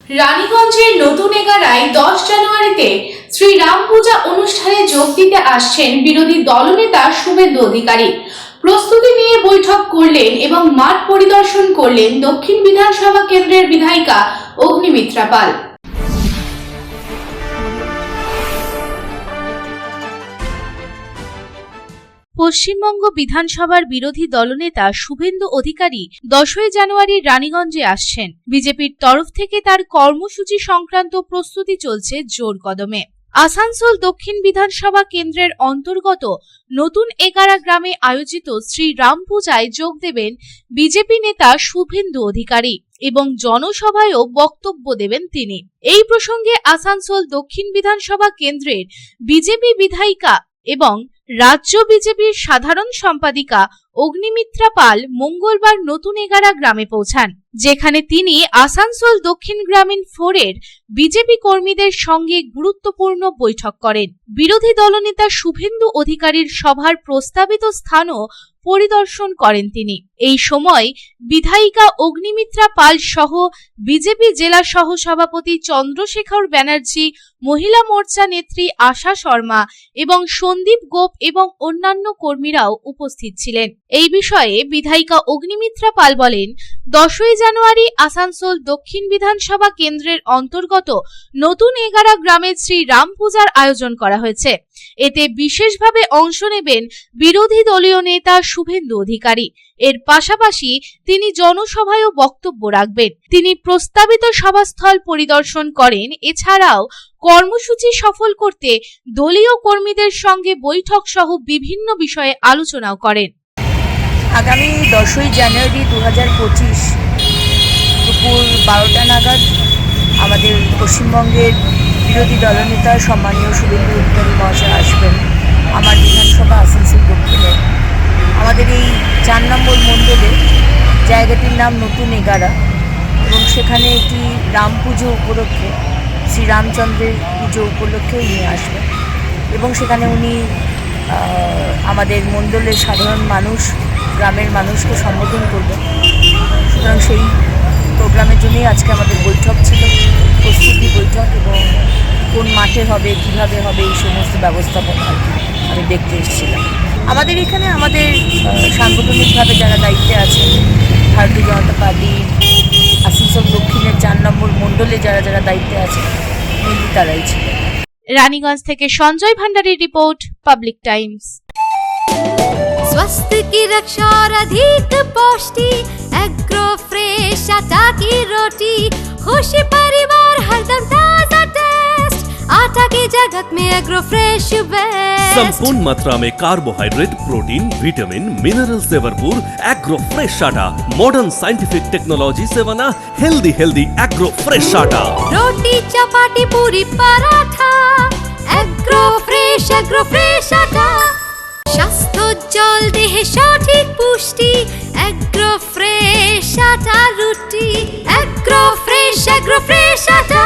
রানীগঞ্জের নতুন এগারায় 10 জানুয়ারিতে শ্রীরাম পূজা অনুষ্ঠানে যোগ দিতে আসছেন বিরোধী দলনেতা শুভেন্দু অধিকারী। প্রস্তুতি নিয়ে বৈঠক করলেন এবং মাঠ পরিদর্শন করলেন দক্ষিণ বিধানসভা কেন্দ্রের বিধায়িকা অগ্নিমিত্রা পাল। পশ্চিমবঙ্গ বিধানসভার বিরোধী দলনেতা শুভেন্দু অধিকারী 10 জানুয়ারি রানীগঞ্জে আসছেন। বিজেপির তরফ থেকে তার কর্মসূচি সংক্রান্ত প্রস্তুতি চলছে জোর কদমে। আসানসোল দক্ষিণ বিধানসভা কেন্দ্রের অন্তর্গত নতুন এগারা গ্রামে আয়োজিত শ্রীরাম পূজায় যোগ দেবেন বিজেপি নেতা শুভেন্দু অধিকারী এবং জনসভায়ও বক্তব্য দেবেন তিনি। এই প্রসঙ্গে আসানসোল দক্ষিণ বিধানসভা কেন্দ্রের বিজেপি বিধায়িকা এবং রাজ্য বিজেপির সাধারণ সম্পাদিকা অগ্নিমিত্রা পাল মঙ্গলবার নতুন এগারা গ্রামে পৌঁছান, যেখানে তিনি আসানসোল দক্ষিণ গ্রামীণ 4-এর বিজেপি কর্মীদের সঙ্গে গুরুত্বপূর্ণ বৈঠক করেন। বিরোধী দলনেতা শুভেন্দু অধিকারীর সভার প্রস্তাবিত স্থানও পরিদর্শন করেন তিনি। এই সময় বিধায়িকা অগ্নিমিত্রা পাল সহ বিজেপি জেলা সহ সভাপতি চন্দ্রশেখর ব্যানার্জি, মহিলা মোর্চা নেত্রী আশা শর্মা এবং সন্দীপ গোপ এবং অন্যান্য কর্মীরাও উপস্থিত ছিলেন। এই বিষয়ে বিধায়িকা অগ্নিমিত্রা পাল বলেন, 10 জানুয়ারি আসানসোল দক্ষিণ বিধানসভা কেন্দ্রের অন্তর্গত নতুন এগারা গ্রামে শ্রীরাম পূজার আয়োজন করা হয়েছে। এতে বিশেষভাবে অংশ নেবেন বিরোধী দলীয় নেতা শুভেন্দু অধিকারী। এর পাশাপাশি তিনি জনসভায়ও বক্তব্য রাখবেন। তিনি প্রস্তাবিত সভাস্থল পরিদর্শন করেন। এছাড়াও কর্মসূচি সফল করতে দলীয় কর্মীদের সঙ্গে বৈঠক সহ বিভিন্ন বিষয়ে আলোচনাও করেন। আগামী 10 জানুয়ারি 2025 দুপুর 12টা নাগাদ আমাদের পশ্চিমবঙ্গের বিরোধী দলনেতা সম্মানীয় শুভেন্দু অধিকারী মহাশয় আসবেন আমার বিধানসভা আসানসোল দক্ষিণে। আমাদের এই 4 নম্বর মণ্ডলে জায়গাটির নাম নতুন এগারা এবং সেখানে একটি রাম পুজো উপলক্ষে শ্রীরামচন্দ্রের পুজো উপলক্ষে উনি আসবেন এবং সেখানে উনি আমাদের মণ্ডলের সাধারণ মানুষ, গ্রামের মানুষকে সম্বোধন করবেন। সুতরাং সেই প্রোগ্রামের জন্যই আজকে আমাদের বৈঠক ছিল, প্রস্তুতি বৈঠক, এবং কোন মাঠে হবে, কিভাবে হবে, এই সমস্ত ব্যবস্থাপনা আমি দেখতে এসেছিলাম। আমাদের এখানে আমাদের সাংগঠনিকভাবে যারা দায়িত্বে আছেন, ভারতীয় জনতা পার্টি আসানসোল দক্ষিণের 4 নম্বর মণ্ডলে যারা যারা দায়িত্বে আছেন, মেনলি তারাই ছিলেন। রানীগঞ্জ থেকে সঞ্জয় ভান্ডারীর রিপোর্ট, পাবলিক टाइम्स। स्वास्थ्य की रक्षा और अधिक पौष्टि, एग्रो फ्रेश आटा की रोटी, खुशी परिवार हरदम ताजा टेस्ट, आटा की जगत में एग्रो फ्रेश बेस्ट। संपूर्ण मात्रा में कार्बोहाइड्रेट, प्रोटीन, विटामिन, मिनरल से भरपूर एग्रो फ्रेश आटा मॉडर्न साइंटिफिक टेक्नोलॉजी से बना हेल्दी एग्रो फ्रेश आटा। रोटी चपाटी पूरी पराठा, एग्रो फ्रेश आटा। স্বাস্থ্যোজ্জ্বল দেহে সঠিক পুষ্টি, এগ্রো ফ্রেশ আটা রুটি, এগ্রো ফ্রেশ আটা।